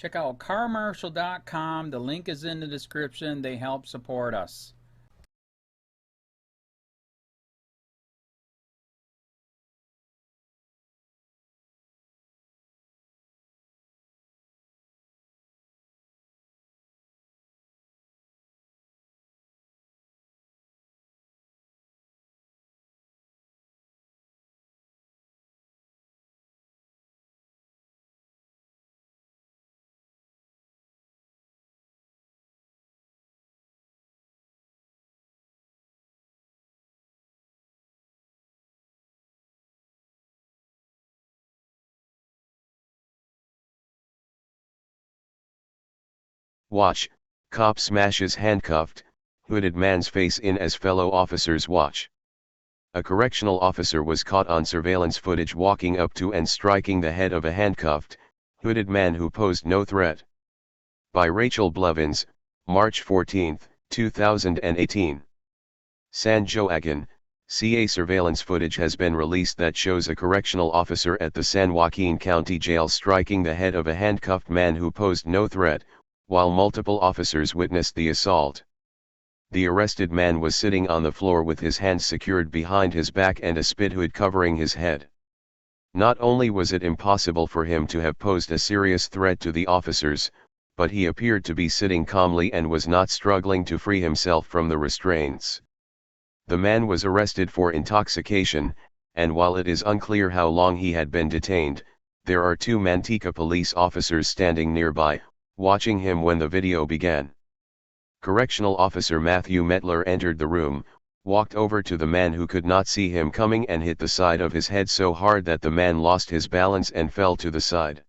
Check out carmarshal.com. The link is in the description. They help support us. Watch, cop smashes handcuffed, hooded man's face in as fellow officers watch. A correctional officer was caught on surveillance footage walking up to and striking the head of a handcuffed, hooded man who posed no threat. By Rachel Blevins, March 14, 2018. San Joaquin, CA surveillance footage has been released that shows a correctional officer at the San Joaquin County Jail striking the head of a handcuffed man who posed no threat, while multiple officers witnessed the assault. The arrested man was sitting on the floor with his hands secured behind his back and a spit hood covering his head. Not only was it impossible for him to have posed a serious threat to the officers, but he appeared to be sitting calmly and was not struggling to free himself from the restraints. The man was arrested for intoxication, and while it is unclear how long he had been detained, there are two Manteca police officers standing nearby, watching him when the video began. Correctional Officer Matthew Metler entered the room, walked over to the man who could not see him coming and hit the side of his head so hard that the man lost his balance and fell to the side.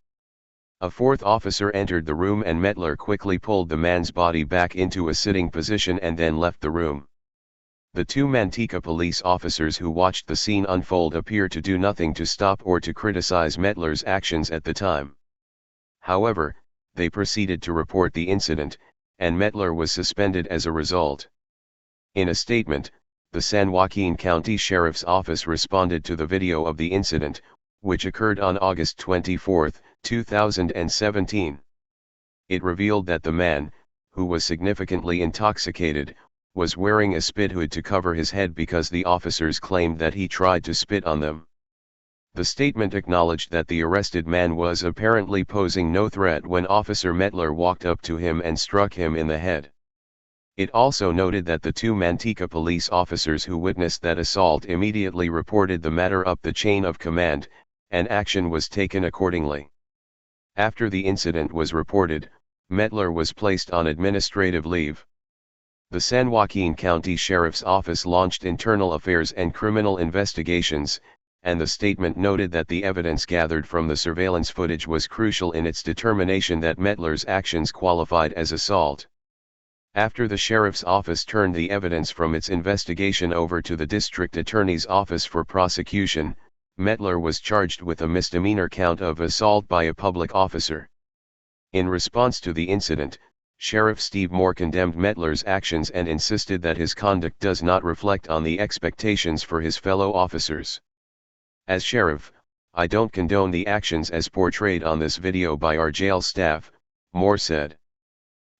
A fourth officer entered the room and Metler quickly pulled the man's body back into a sitting position and then left the room. The two Manteca police officers who watched the scene unfold appear to do nothing to stop or to criticize Metler's actions at the time. However, they proceeded to report the incident, and Metler was suspended as a result. In a statement, the San Joaquin County Sheriff's Office responded to the video of the incident, which occurred on August 24, 2017. It revealed that the man, who was significantly intoxicated, was wearing a spit hood to cover his head because the officers claimed that he tried to spit on them. The statement acknowledged that the arrested man was apparently posing no threat when Officer Metler walked up to him and struck him in the head. It also noted that the two Manteca police officers who witnessed that assault immediately reported the matter up the chain of command, and action was taken accordingly. After the incident was reported, Metler was placed on administrative leave. The San Joaquin County Sheriff's Office launched internal affairs and criminal investigations, and the statement noted that the evidence gathered from the surveillance footage was crucial in its determination that Metler's actions qualified as assault. After the Sheriff's Office turned the evidence from its investigation over to the District Attorney's Office for prosecution, Metler was charged with a misdemeanor count of assault by a public officer. In response to the incident, Sheriff Steve Moore condemned Metler's actions and insisted that his conduct does not reflect on the expectations for his fellow officers. As sheriff, I don't condone the actions as portrayed on this video by our jail staff, Moore said.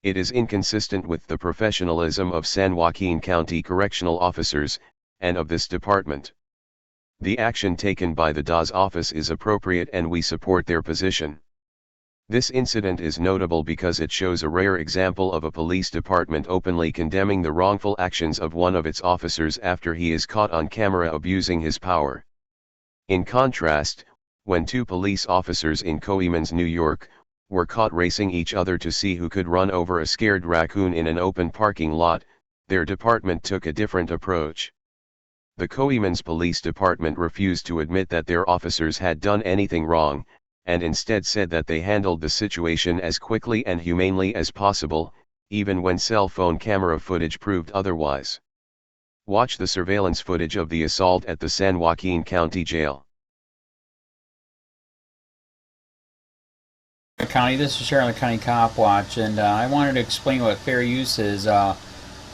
It is inconsistent with the professionalism of San Joaquin County correctional officers, and of this department. The action taken by the DA's office is appropriate and we support their position. This incident is notable because it shows a rare example of a police department openly condemning the wrongful actions of one of its officers after he is caught on camera abusing his power. In contrast, when two police officers in Haymans, New York, were caught racing each other to see who could run over a scared raccoon in an open parking lot, their department took a different approach. The Haymans Police Department refused to admit that their officers had done anything wrong, and instead said that they handled the situation as quickly and humanely as possible, even when cell phone camera footage proved otherwise. Watch the surveillance footage of the assault at the San Joaquin County Jail. County, this is Charlotte County Cop Watch, and I wanted to explain what fair use is.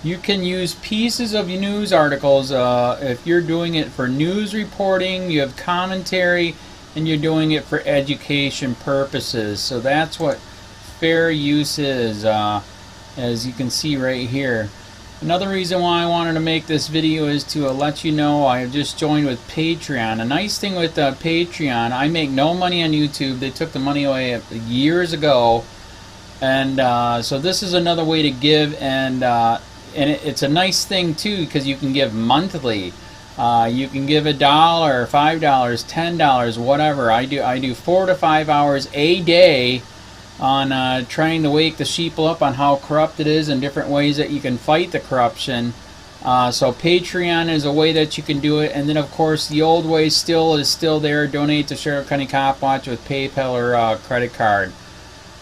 You can use pieces of news articles if you're doing it for news reporting, you have commentary, and you're doing it for education purposes. So that's what fair use is, as you can see right here. Another reason why I wanted to make this video is to let you know I have just joined with Patreon. A nice thing with Patreon, I make no money on YouTube. They took the money away years ago, and so this is another way to give, and it's a nice thing too because you can give monthly. You can give $1, $5, $10, whatever. I do 4 to 5 hours a day on trying to wake the sheeple up on how corrupt it is and different ways that you can fight the corruption. So Patreon is a way that you can do it, and then of course the old way is still there. Donate to Sheriff County Cop Watch with PayPal or credit card.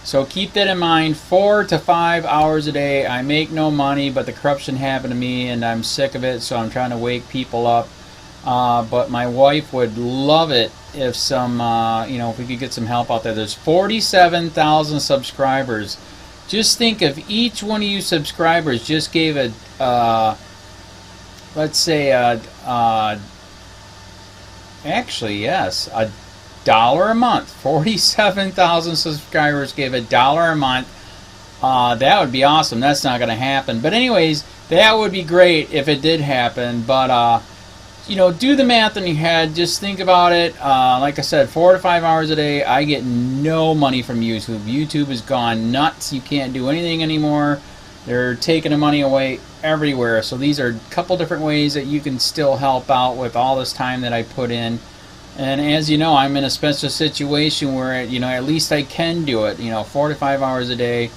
So keep that in mind. 4 to 5 hours a day. I make no money, but the corruption happened to me and I'm sick of it, so I'm trying to wake people up. But my wife would love it if some, if we could get some help out there. There's 47,000 subscribers. Just think if each one of you subscribers just gave a, let's say, actually, yes, $1 a month. 47,000 subscribers gave $1 a month. That would be awesome. That's not going to happen. But anyways, that would be great if it did happen. But, do the math in your head. Just think about it. Like I said, 4 to 5 hours a day. I get no money from YouTube. YouTube has gone nuts. You can't do anything anymore. They're taking the money away everywhere. So these are a couple different ways that you can still help out with all this time that I put in. And as you know, I'm in a special situation where, at least I can do it. 4 to 5 hours a day.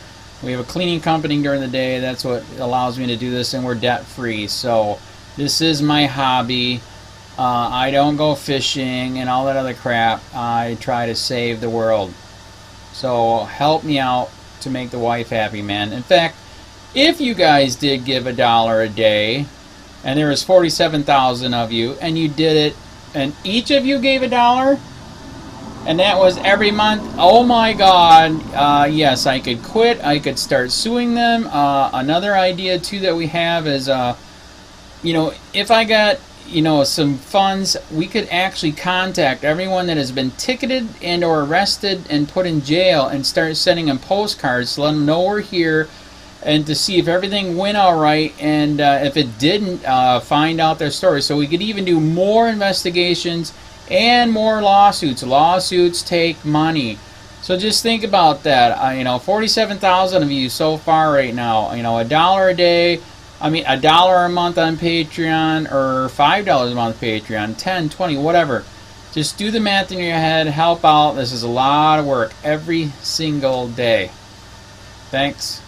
We have a cleaning company during the day. That's what allows me to do this, and we're debt free. So this is my hobby. I don't go fishing and all that other crap. I try to save the world. So help me out to make the wife happy, man. In fact, if you guys did give $1 a day, and there was 47,000 of you, and you did it, and each of you gave $1, and that was every month, oh my God, yes, I could quit. I could start suing them. Another idea too that we have is, if I got, some funds, we could actually contact everyone that has been ticketed and or arrested and put in jail and start sending them postcards to let them know we're here, and to see if everything went all right, and if it didn't, find out their story. So we could even do more investigations and more lawsuits. Lawsuits take money. So just think about that. 47,000 of you so far right now. $1 a day. $1 a month on Patreon, or $5 a month Patreon, 10, 20, whatever. Just do the math in your head. Help out. This is a lot of work every single day. Thanks.